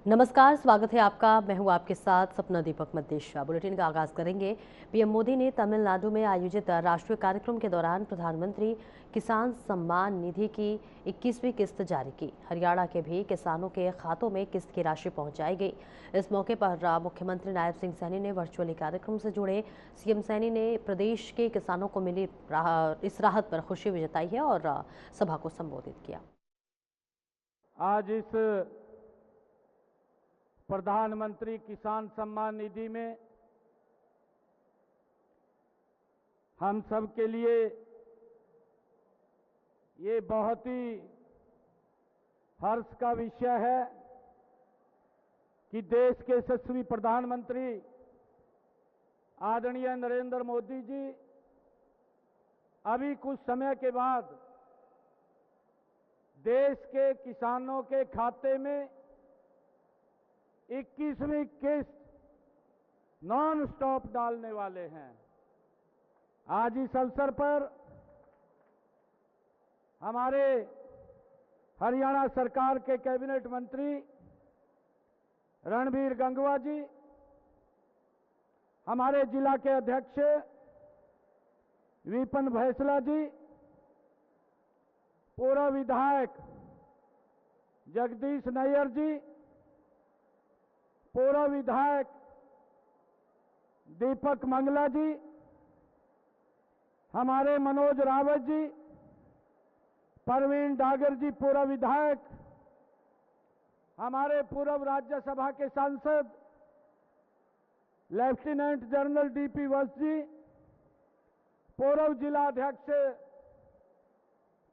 नमस्कार, स्वागत है आपका। मैं हूं आपके साथ सपना दीपक मद्देशा। बुलेटिन का आगाज करेंगे। पीएम मोदी ने तमिलनाडु में आयोजित राष्ट्रीय कार्यक्रम के दौरान प्रधानमंत्री किसान सम्मान निधि की 21वीं किस्त जारी की। हरियाणा के भी किसानों के खातों में किस्त की राशि पहुंचाई गई। इस मौके पर मुख्यमंत्री नायब सिंह सैनी ने वर्चुअली कार्यक्रम से जुड़े। सीएम सैनी ने प्रदेश के किसानों को मिली इस राहत पर खुशी भी जताई है और सभा को संबोधित किया। आज इस प्रधानमंत्री किसान सम्मान निधि में हम सब के लिए ये बहुत ही हर्ष का विषय है कि देश के यशस्वी प्रधानमंत्री आदरणीय नरेंद्र मोदी जी अभी कुछ समय के बाद देश के किसानों के खाते में 21वीं किस्त नॉन स्टॉप डालने वाले हैं। आज इस अवसर पर हमारे हरियाणा सरकार के कैबिनेट मंत्री रणबीर गंगवा जी, हमारे जिला के अध्यक्ष विपिन भैसला जी, पूर्व विधायक जगदीश नैयर जी, पूर्व विधायक दीपक मंगला जी, हमारे मनोज रावत जी, परवीन डागर जी पूर्व विधायक, हमारे पूर्व राज्यसभा के सांसद लेफ्टिनेंट जनरल डीपी वत्स जी, पूर्व जिला अध्यक्ष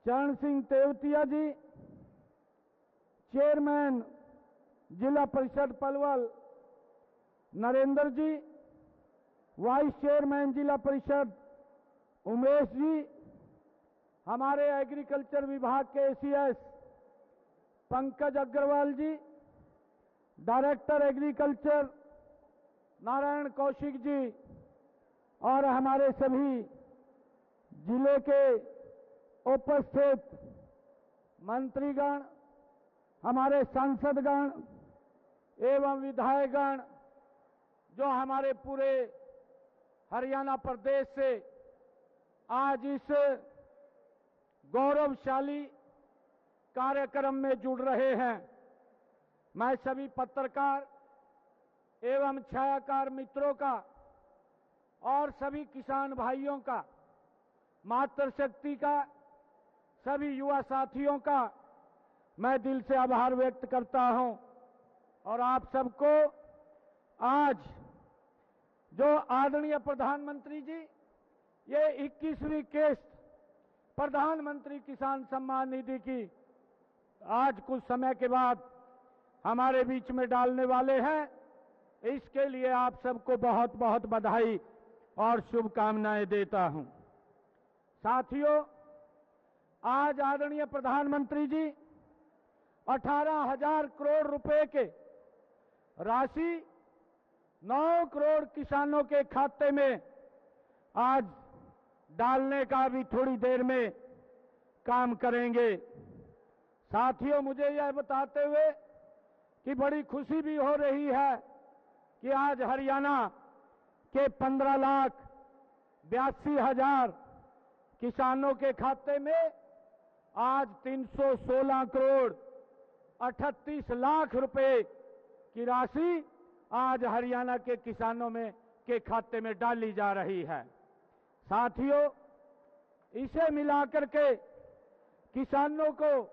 चरण सिंह तेवतिया जी, चेयरमैन जिला परिषद पलवल नरेंद्र जी, वाइस चेयरमैन जिला परिषद उमेश जी, हमारे एग्रीकल्चर विभाग के एसीएस पंकज अग्रवाल जी, डायरेक्टर एग्रीकल्चर नारायण कौशिक जी और हमारे सभी जिले के उपस्थित मंत्रीगण, हमारे सांसदगण एवं विधायकगण जो हमारे पूरे हरियाणा प्रदेश से आज इस गौरवशाली कार्यक्रम में जुड़ रहे हैं। मैं सभी पत्रकार एवं छायाकार मित्रों का और सभी किसान भाइयों का, मातृशक्ति का, सभी युवा साथियों का मैं दिल से आभार व्यक्त करता हूं और आप सबको आज जो आदरणीय प्रधानमंत्री जी ये 21वीं किस्त प्रधानमंत्री किसान सम्मान निधि की आज कुछ समय के बाद हमारे बीच में डालने वाले हैं, इसके लिए आप सबको बहुत बहुत बधाई और शुभकामनाएं देता हूं। साथियों, आज आदरणीय प्रधानमंत्री जी 18,000 करोड़ रुपए के राशि 9 करोड़ किसानों के खाते में आज डालने का भी थोड़ी देर में काम करेंगे। साथियों, मुझे यह बताते हुए कि बड़ी खुशी भी हो रही है कि आज हरियाणा के 15,82,000 किसानों के खाते में आज 316 करोड़ 38 लाख रुपए की राशि आज हरियाणा के किसानों में के खाते में डाली जा रही है। साथियों, इसे मिलाकर के किसानों को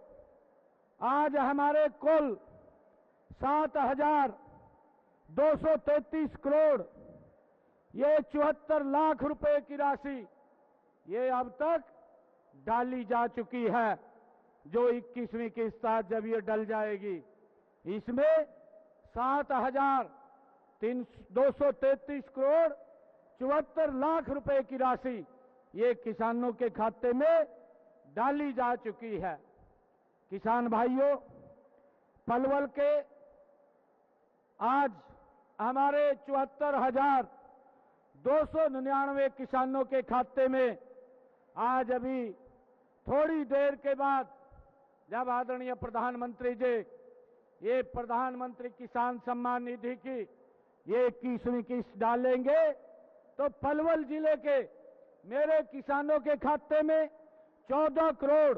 आज हमारे कुल 7,233 करोड़ ये 74 लाख रुपए की राशि ये अब तक डाली जा चुकी है। जो 21वीं किस्त आज जब ये डल जाएगी इसमें 7,233 करोड़ 74 लाख रुपए की राशि ये किसानों के खाते में डाली जा चुकी है। किसान भाइयों, पलवल के आज हमारे 74,299 किसानों के खाते में आज अभी थोड़ी देर के बाद जब आदरणीय प्रधानमंत्री जी ये प्रधानमंत्री किसान सम्मान निधि की ये 21वीं किस्त डालेंगे तो पलवल जिले के मेरे किसानों के खाते में 14 करोड़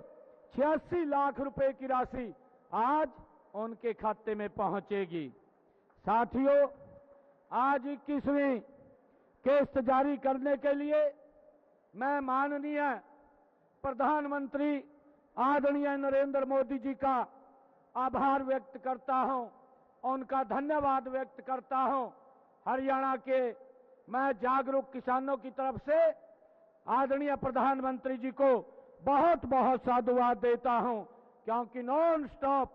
86 लाख रुपए की राशि आज उनके खाते में पहुंचेगी। साथियों, आज 21वीं किस्त जारी करने के लिए मैं माननीय प्रधानमंत्री आदरणीय नरेंद्र मोदी जी का आभार व्यक्त करता हूं, उनका धन्यवाद व्यक्त करता हूं। हरियाणा के मैं जागरूक किसानों की तरफ से आदरणीय प्रधानमंत्री जी को बहुत बहुत साधुवाद देता हूं, क्योंकि नॉन स्टॉप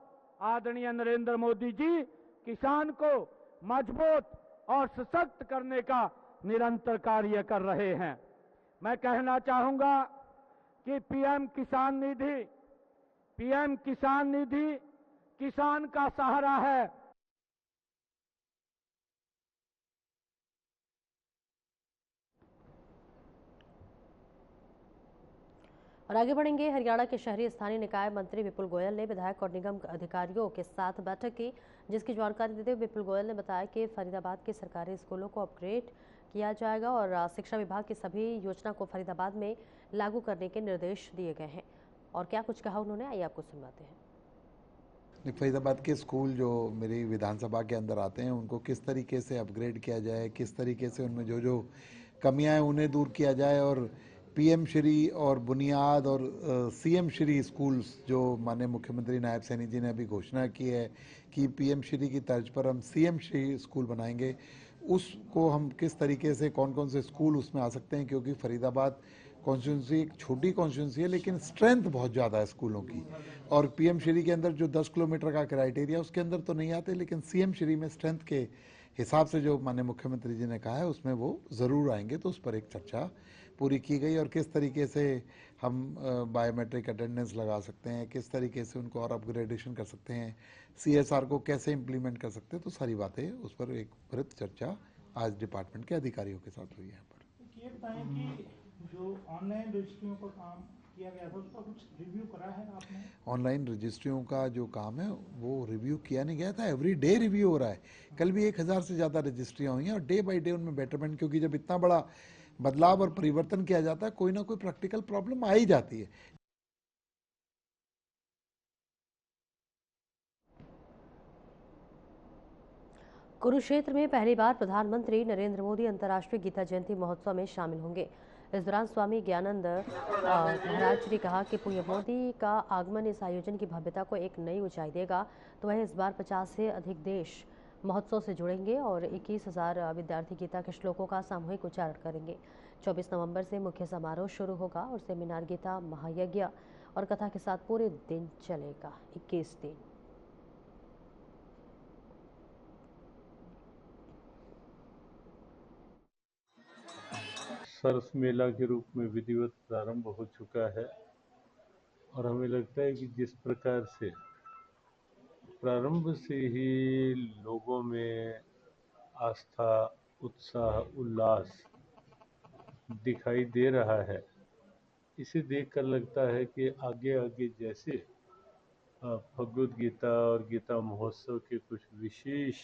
आदरणीय नरेंद्र मोदी जी किसान को मजबूत और सशक्त करने का निरंतर कार्य कर रहे हैं। मैं कहना चाहूंगा कि पीएम किसान निधि किसान का सहारा है। और आगे बढ़ेंगे। हरियाणा के शहरी स्थानीय निकाय मंत्री विपुल गोयल ने विधायक और निगम अधिकारियों के साथ बैठक की, जिसकी जानकारी देते हुए विपुल गोयल ने बताया कि फरीदाबाद के सरकारी स्कूलों को अपग्रेड किया जाएगा और शिक्षा विभाग की सभी योजना को फरीदाबाद में लागू करने के निर्देश दिए गए हैं। और क्या कुछ कहा उन्होंने, आइए आपको सुनवाते हैं। फरीदाबाद के स्कूल जो मेरी विधानसभा के अंदर आते हैं उनको किस तरीके से अपग्रेड किया जाए, किस तरीके से उनमें जो जो कमियां हैं उन्हें दूर किया जाए, और पीएम श्री और बुनियाद और सीएम श्री स्कूल्स जो माननीय मुख्यमंत्री नायब सैनी जी ने अभी घोषणा की है कि पीएम श्री की तर्ज पर हम सीएम श्री स्कूल बनाएंगे, उसको हम किस तरीके से कौन कौन से स्कूल उसमें आ सकते हैं, क्योंकि फरीदाबाद कॉन्स्टिट्यूंसी एक छोटी कॉन्स्टिट्यूंसी है लेकिन स्ट्रेंथ बहुत ज़्यादा है स्कूलों की, और पीएम श्री के अंदर जो 10 किलोमीटर का क्राइटेरिया उसके अंदर तो नहीं आते, लेकिन सीएम श्री में स्ट्रेंथ के हिसाब से जो माननीय मुख्यमंत्री जी ने कहा है उसमें वो ज़रूर आएंगे। तो उस पर एक चर्चा पूरी की गई, और किस तरीके से हम बायोमेट्रिक अटेंडेंस लगा सकते हैं, किस तरीके से उनको और अपग्रेडेशन कर सकते हैं, सीएसआर को कैसे इम्प्लीमेंट कर सकते हैं, तो सारी बातें उस पर एक विस्तृत चर्चा आज डिपार्टमेंट के अधिकारियों के साथ हुई है। यहाँ पर ये बताएं कि जो ऑनलाइन रजिस्ट्रियों का काम किया गया था उसका कुछ रिव्यू करा है आपने? ऑनलाइन रजिस्ट्रियों का जो काम है वो रिव्यू किया नहीं गया था, एवरी डे रिव्यू हो रहा है। कल भी 1000 से ज़्यादा रजिस्ट्रियाँ हुई हैं और डे बाय डे उनमें बेटरमेंट, क्योंकि जब इतना बड़ा बदलाव और परिवर्तन किया जाता है कोई ना कोई प्रैक्टिकल प्रॉब्लम आ ही जाती है। कुरुक्षेत्र में पहली बार प्रधानमंत्री नरेंद्र मोदी अंतर्राष्ट्रीय गीता जयंती महोत्सव में शामिल होंगे। इस दौरान स्वामी ज्ञानंद महाराज ने कहा कि पीएम मोदी का आगमन इस आयोजन की भव्यता को एक नई ऊंचाई देगा। तो वह इस बार 50 से अधिक देश महोत्सव से जुड़ेंगे और 21,000 विद्यार्थी गीता के श्लोकों का सामूहिक उच्चारण करेंगे। 24 नवंबर से मुख्य समारोह शुरू होगा और सेमिनार गीता महायज्ञ और कथा के साथ पूरे दिन चलेगा, 21 दिन। सरस मेला के रूप में विधिवत प्रारंभ हो चुका है, और हमें लगता है कि जिस प्रकार से प्रारंभ से ही लोगों में आस्था, उत्साह, उल्लास दिखाई दे रहा है, इसे देखकर लगता है कि आगे आगे जैसे भगवद गीता और गीता महोत्सव के कुछ विशेष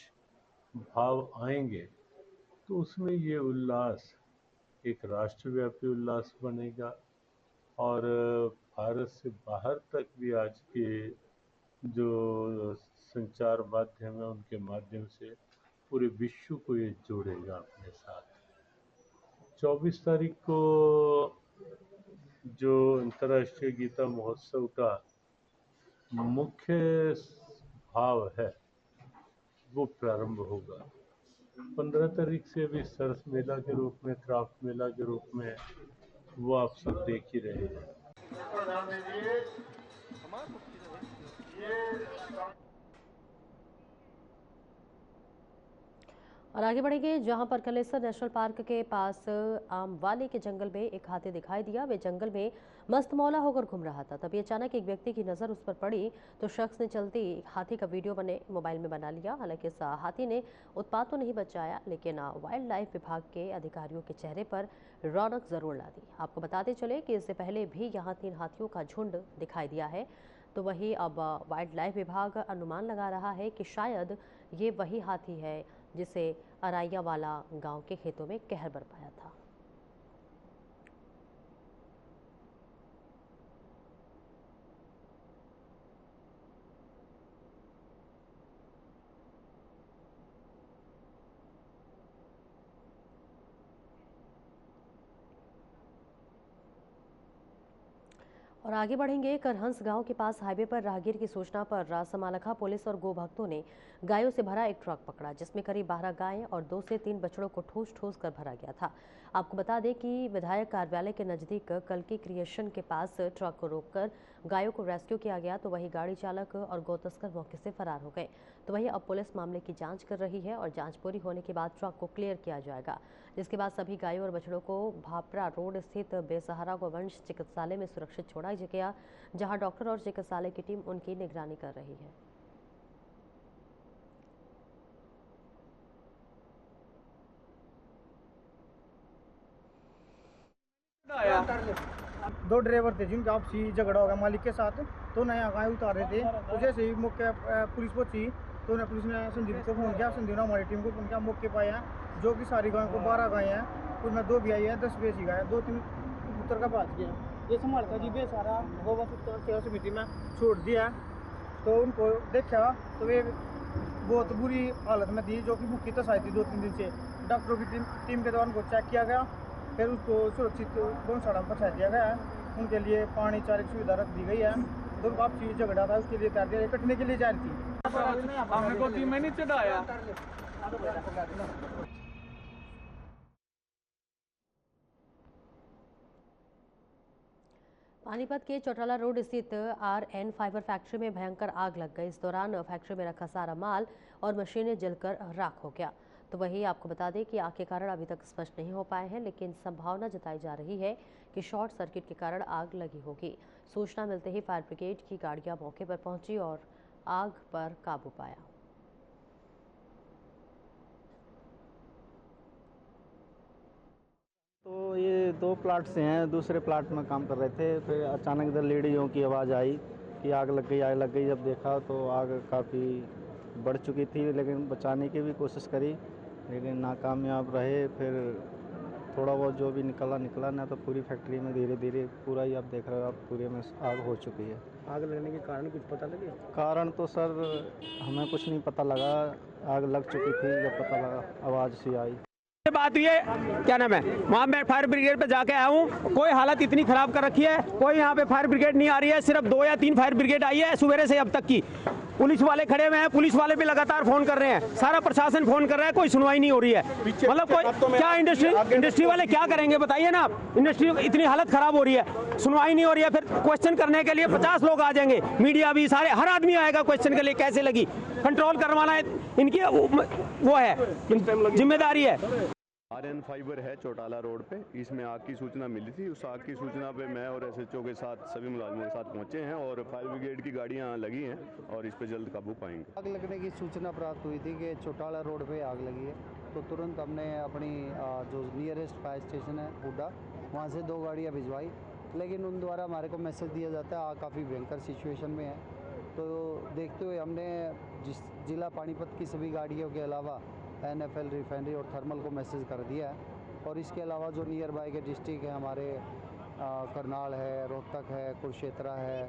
भाव आएंगे तो उसमें ये उल्लास एक राष्ट्रव्यापी उल्लास बनेगा, और भारत से बाहर तक भी आज के जो संचार माध्यम है उनके माध्यम से पूरे विश्व को ये जोड़ेगा अपने साथ। 24 तारीख को जो अंतर्राष्ट्रीय गीता महोत्सव का मुख्य भाव है वो प्रारंभ होगा। 15 तारीख से अभी सरस मेला के रूप में, क्राफ्ट मेला के रूप में वो आप सब देख ही रहे हैं। और आगे बढ़ेंगे, जहां पर कलेसर नेशनल पार्क के पास आमवाली के जंगल में एक हाथी दिखाई दिया। वे जंगल में मस्त मौला होकर घूम रहा था। तभी अचानक एक व्यक्ति की नज़र उस पर पड़ी तो शख्स ने चलती हाथी का वीडियो मोबाइल में बना लिया। हालांकि इस हाथी ने उत्पात तो नहीं बचाया, लेकिन वाइल्ड लाइफ विभाग के अधिकारियों के चेहरे पर रौनक जरूर ला दी। आपको बताते चले कि इससे पहले भी यहाँ 3 हाथियों का झुंड दिखाई दिया है। तो वहीं अब वाइल्ड लाइफ विभाग अनुमान लगा रहा है कि शायद ये वही हाथी है जिसे अराइया वाला गांव के खेतों में कहर बरपाया था। और आगे बढ़ेंगे। करहंस गांव के पास हाईवे पर राहगीर की सूचना पर समालखा पुलिस और गो भक्तों ने गायों से भरा एक ट्रक पकड़ा, जिसमें करीब 12 गायें और 2 से 3 बछड़ों को ठूस ठूस कर भरा गया था। आपको बता दें कि विधायक कार्यालय के नजदीक कल्की क्रिएशन के पास ट्रक को रोककर गायों को रेस्क्यू किया गया, तो वहीं गाड़ी चालक और गौ तस्कर मौके से फरार हो गए। तो वहीं अब पुलिस मामले की जांच कर रही है और जांच पूरी होने के बाद ट्रक को क्लियर किया जाएगा, जिसके बाद सभी गायों और बछड़ों को भापरा रोड स्थित बेसहारा गोवंश चिकित्सालय में सुरक्षित छोड़ा गया, जहां डॉक्टर और चिकित्सालय की टीम उनकी निगरानी कर रही है। दो ड्राइवर थे जिनका आपसी झगड़ा हो गया मालिक के साथ, तो नया गाय उतार रहे थे। तो जैसे ही मौके पुलिस पहुंची तो पुलिस ने संदीप को फोन किया। संदीप ने हमारी टीम को फोन किया। मौके पर आए हैं जो कि सारी गायों को 12 गाय हैं, उसमें 2 भी आई है, 10 बेची गाय, 2-3 कबूतर का बाज गया। ये संभालता जी बेसारा गोवंश सेवा समिति में छोड़ दिया। तो उनको देखा तो वे बहुत बुरी हालत में थी, जो कि मुख्य तसाई थी 2-3 दिन से। डॉक्टरों की टीम के द्वारा उनको चेक किया गया, फिर उसको सुरक्षित गौशाला में पहुँचा दिया गया है। उनके लिए पानी चारे की सुविधा रख दी गई है। दोनों आपसी झगड़ा था, उसके लिए कर दिया, कटने के लिए जा रही थी। हमने को टीम में नहीं चढ़ाया। पानीपत के चौटाला रोड स्थित RN फाइबर फैक्ट्री में भयंकर आग लग गई। इस दौरान फैक्ट्री में रखा सारा माल और मशीनें जलकर राख हो गया। तो वहीं आपको बता दें कि आग के कारण अभी तक स्पष्ट नहीं हो पाए हैं, लेकिन संभावना जताई जा रही है कि शॉर्ट सर्किट के कारण आग लगी होगी। सूचना मिलते ही फायर ब्रिगेड की गाड़ियां मौके पर पहुंची और आग पर काबू पाया। तो ये 2 प्लाट से हैं, दूसरे प्लाट में काम कर रहे थे। फिर अचानक इधर लेडीज़ों की आवाज़ आई कि आग लग गई, आग लग गई। जब देखा तो आग काफ़ी बढ़ चुकी थी, लेकिन बचाने की भी कोशिश करी, लेकिन नाकामयाब रहे। फिर थोड़ा बहुत जो भी निकला ना, तो पूरी फैक्ट्री में धीरे धीरे पूरा ही आप देख रहे हो, आप पूरे में आग हो चुकी है। आग लगने के कारण कुछ पता लगे? कारण तो सर हमें कुछ नहीं पता लगा, आग लग चुकी थी। जब पता लगा आवाज़ सी आई। बात हुई है, क्या नाम है, वहाँ मैं फायर ब्रिगेड पे जाके आया हूँ। कोई हालत इतनी खराब कर रखी है, कोई यहाँ पे फायर ब्रिगेड नहीं आ रही है। सिर्फ 2 या 3 फायर ब्रिगेड आई है सुबह से अब तक की। पुलिस वाले खड़े हुए हैं, पुलिस वाले भी लगातार फोन कर रहे हैं, सारा प्रशासन फोन कर रहा है, कोई सुनवाई नहीं हो रही है। मतलब कोई क्या इंडस्ट्री वाले क्या करेंगे बताइए ना आप। इंडस्ट्री इतनी हालत खराब हो रही है, सुनवाई नहीं हो रही है। फिर क्वेश्चन करने के लिए 50 लोग आ जाएंगे, मीडिया भी, सारे हर आदमी आएगा क्वेश्चन के लिए। कैसे लगी, कंट्रोल करवाना है इनकी वो है, जिम्मेदारी है। RN फाइबर है चौटाला रोड पे, इसमें आग की सूचना मिली थी। उस आग की सूचना पे मैं और SHO के साथ सभी मुलाजिमों के साथ पहुंचे हैं और फायर ब्रिगेड की गाड़ियां लगी हैं और इस पे जल्द काबू पाएंगे। आग लगने की सूचना प्राप्त हुई थी कि चौटाला रोड पे आग लगी है, तो तुरंत हमने अपनी जो नियरेस्ट फायर स्टेशन है हुडा, वहाँ से 2 गाड़ियाँ भिजवाई, लेकिन उन द्वारा हमारे को मैसेज दिया जाता है आग काफ़ी भयंकर सिचुएशन में है। तो देखते हुए हमने जिला पानीपत की सभी गाड़ियों के अलावा NFL रिफाइनरी और थर्मल को मैसेज कर दिया है। और इसके अलावा जो नियर बाय के डिस्ट्रिक्ट है हमारे, करनाल है, रोहतक है, कुरुक्षेत्र है।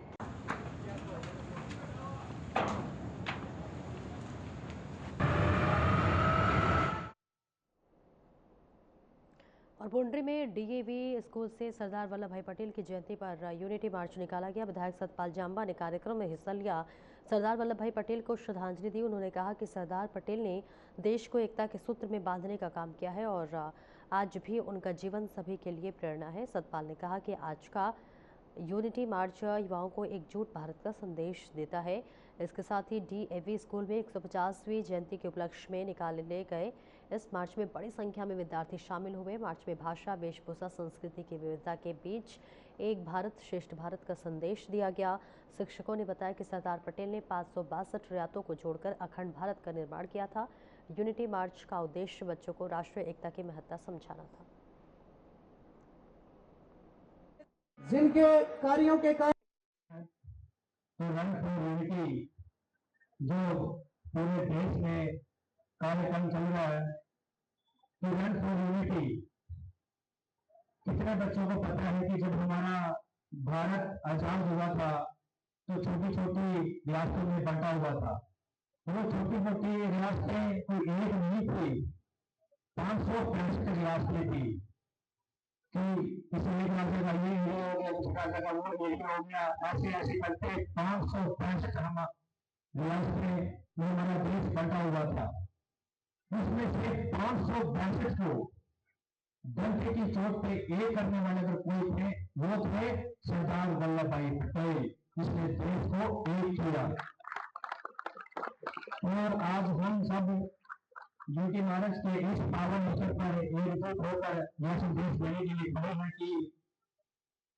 और पुंडरी में DAV स्कूल से सरदार वल्लभ भाई पटेल की जयंती पर यूनिटी मार्च निकाला गया। विधायक सतपाल जांबा ने कार्यक्रम में हिस्सा लिया, सरदार वल्लभ भाई पटेल को श्रद्धांजलि दी। उन्होंने कहा कि सरदार पटेल ने देश को एकता के सूत्र में बांधने का काम किया है और आज भी उनका जीवन सभी के लिए प्रेरणा है। सतपाल ने कहा कि आज का यूनिटी मार्च युवाओं को एकजुट भारत का संदेश देता है। इसके साथ ही DAV स्कूल में 150वीं जयंती के उपलक्ष्य में निकाले गए इस मार्च में बड़ी संख्या में विद्यार्थी शामिल हुए। मार्च में भाषा, वेशभूषा, संस्कृति की विविधता के बीच एक भारत श्रेष्ठ भारत का संदेश दिया गया। शिक्षकों ने बताया कि सरदार पटेल ने 562 रियायतों को जोड़कर अखंड भारत का निर्माण किया था। यूनिटी मार्च का उद्देश्य बच्चों को राष्ट्रीय एकता की महत्ता समझाना था। जिनके कार्यों के कारण तो रन फॉर यूनिटी जो पूरे देश में कार्यक्रम चल रहा है, तो रन फॉर यूनिटी कितने बच्चों को पता है कि जब हमारा भारत आजाद हुआ था तो छोटी छोटी रियासतों में बंटा हुआ था। वो छोटी मोटी रियासतें कोई एक नहीं थी, 565 रियासतें थी कि इस एक राज्य का ये हो गया, उस राज्य का वो एक हो गया, ऐसे ऐसे करके 565 हम रियासतें में हमारा देश बंटा हुआ था। उसमें से 562 को डंके की चोट पे एक करने वाले अगर कोई थे, वो थे सरदार वल्लभ भाई पटेल, जिसने देश को एक किया। और आज हम सब यूटी मार्च के इस पावन अवसर पर एकजुट होकर यह संदेश देने के लिए खड़े हैं कि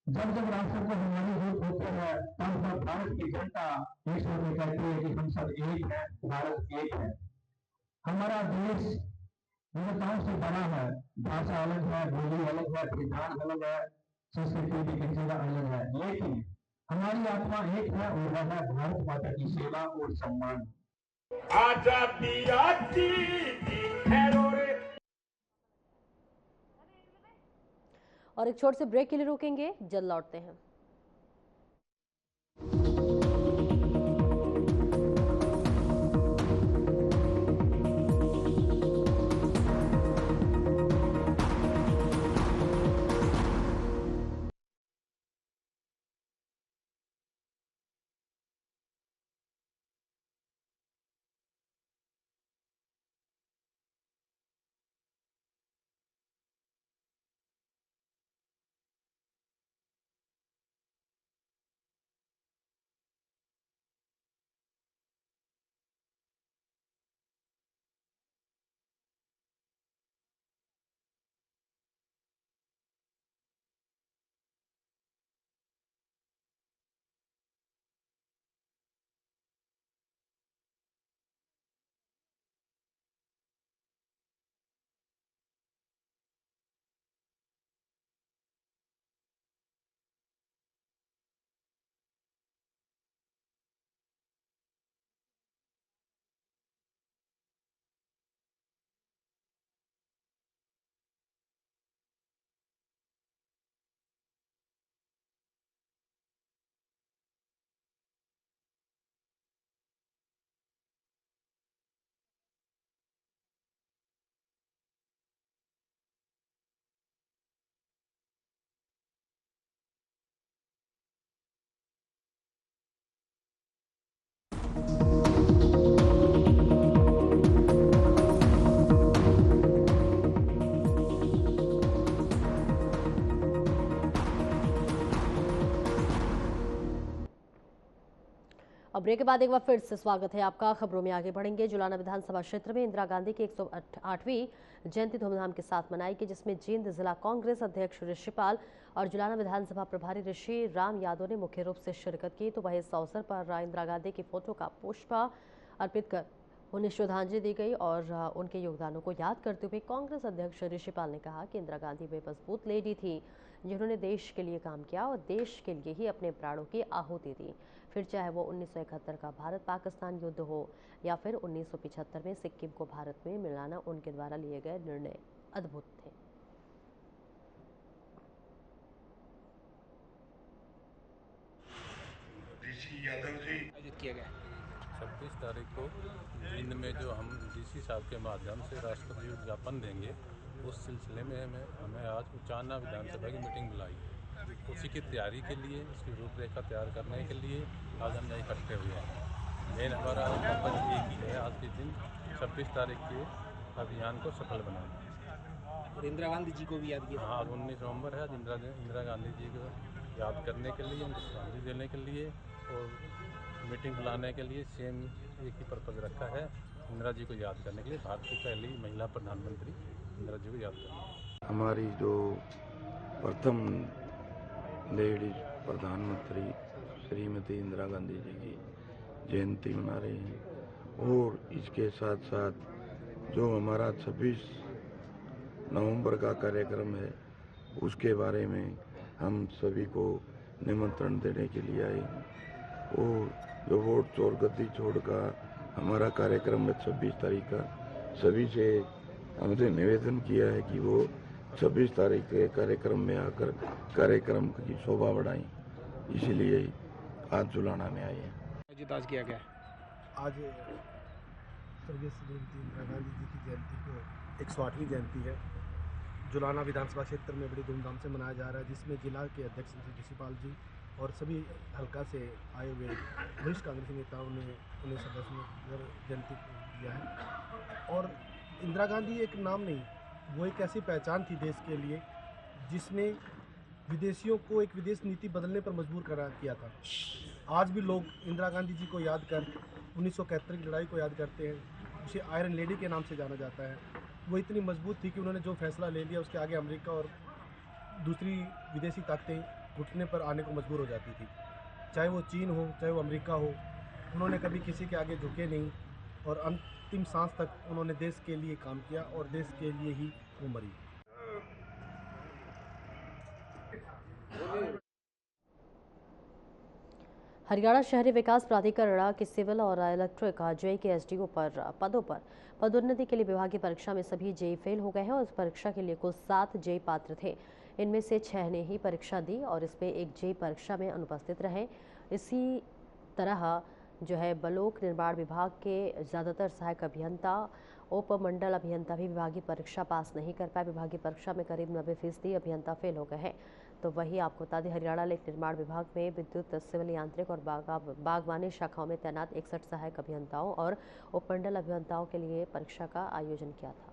जब जब राष्ट्र को हमारी जरूरत होती है, तब तब भारत की जनता एक स्वर में कहती है कि हम सब एक है, भारत एक है। हमारा देश विविधताओं से बड़ा है, भाषा अलग है, बोली अलग है, परिधान अलग है, संस्कृति भी किसी जगह अलग है, लेकिन हमारी आत्मा एक है और वह है भारत माता की सेवा और सम्मान। और एक छोटे से ब्रेक के लिए रुकेंगे, जल्द लौटते हैं। अब ब्रेक के बाद एक बार फिर से स्वागत है आपका। खबरों में आगे बढ़ेंगे। जुलाना विधानसभा क्षेत्र में इंदिरा गांधी की 108वीं जयंती धूमधाम के साथ मनाई गई, जिसमें जींद जिला कांग्रेस अध्यक्ष ऋषिपाल और जुलाना विधानसभा प्रभारी ऋषि राम यादव ने मुख्य रूप से शिरकत की। तो वहीं इस अवसर पर इंदिरा गांधी की फोटो का पुष्प अर्पित कर उन्हें श्रद्धांजलि दी गई और उनके योगदानों को याद करते हुए कांग्रेस अध्यक्ष ऋषिपाल ने कहा कि इंदिरा गांधी वे मजबूत लेडी थी जिन्होंने देश के लिए काम किया और देश के लिए ही अपने प्राणों की आहुति दी। फिर चाहे वो 1971 का भारत पाकिस्तान युद्ध हो या फिर 1975 में सिक्किम को भारत में मिलाना, उनके द्वारा लिए गए निर्णय अद्भुत थे। यादव जी आयोजित किया गया 26 तारीख को जींद में जो हम डीसी साहब के माध्यम से राष्ट्रपति को ज्ञापन देंगे, उस सिलसिले में हमें आज उचाना विधानसभा की मीटिंग बुलाई। उसी की तैयारी के लिए, उसकी रूपरेखा तैयार करने के लिए आज हम यहाँ इकट्ठे हुए हैं। मेन हमारा पर्पज एक ही है, आज के दिन 26 तारीख के अभियान को सफल बनाना। और इंदिरा गांधी जी को भी याद किया। हाँ, 19 नवंबर है, इंदिरा गांधी जी को याद करने के लिए, उनको श्रद्धांजलि देने के लिए और मीटिंग बुलाने के लिए सेम एक ही पर्पज़ रखा है, इंदिरा जी को याद करने के लिए। भारत की पहली महिला प्रधानमंत्री इंदिरा जी को याद करना। हमारी जो प्रथम लेडी प्रधानमंत्री श्रीमती इंदिरा गांधी जी की जयंती मना रहे हैं और इसके साथ साथ जो हमारा 26 नवंबर का कार्यक्रम है, उसके बारे में हम सभी को निमंत्रण देने के लिए आए हैं और जो वोट चोर गद्दी छोड़ का हमारा कार्यक्रम है 26 तारीख का, सभी से हमने निवेदन किया है कि वो 26 तारीख के कार्यक्रम में आकर कार्यक्रम की शोभा बढ़ाएं, इसीलिए आज जुलाना में आए हैं। आज किया गया आज स्वर्गीय श्रीमती इंदिरा गांधी जी की जयंती को 108वीं जयंती है। जुलाना विधानसभा क्षेत्र में बड़ी धूमधाम से मनाया जा रहा है, जिसमें जिला के अध्यक्ष श्री ऋषिपाल जी और सभी हल्का से आए हुए वरिष्ठ कांग्रेसी नेताओं ने उन्हें श्रद्धांजलि जयंती किया है। और इंदिरा गांधी एक नाम नहीं, वो एक ऐसी पहचान थी देश के लिए जिसने विदेशियों को एक विदेश नीति बदलने पर मजबूर किया था। आज भी लोग इंदिरा गांधी जी को याद कर 1971 की लड़ाई को याद करते हैं। उसे आयरन लेडी के नाम से जाना जाता है। वो इतनी मजबूत थी कि उन्होंने जो फैसला ले लिया उसके आगे अमेरिका और दूसरी विदेशी ताकतें घुटने पर आने को मजबूर हो जाती थी। चाहे वो चीन हो, चाहे वो अमेरिका हो, उन्होंने कभी किसी के आगे झुके नहीं और अंतिम सांस तक उन्होंने देश के लिए काम किया और देश के लिए ही वो मरी। हरियाणा शहरी विकास प्राधिकरण की सिविल और इलेक्ट्रिक जेई के एसडीओ पर पदों पर पदोन्नति के लिए विभागीय परीक्षा में सभी जेई फेल हो गए हैं और इस परीक्षा के लिए कुल 7 जेई पात्र थे। इनमें से 6 ने ही परीक्षा दी और इसमें एक जेई परीक्षा में अनुपस्थित रहे। इसी तरह जो है ब्लॉक निर्माण विभाग के ज़्यादातर सहायक अभियंता, उपमंडल अभियंता भी विभागीय परीक्षा पास नहीं कर पाए। विभागीय परीक्षा में करीब 90% अभियंता फेल हो गए हैं। तो वही आपको बता दें, हरियाणा लोक निर्माण विभाग में विद्युत, सिविल यांत्रिक और बागवानी शाखाओं में तैनात 61 सहायक अभियंताओं और उपमंडल अभियंताओं के लिए परीक्षा का आयोजन किया था।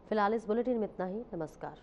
फिलहाल इस बुलेटिन में इतना ही। नमस्कार।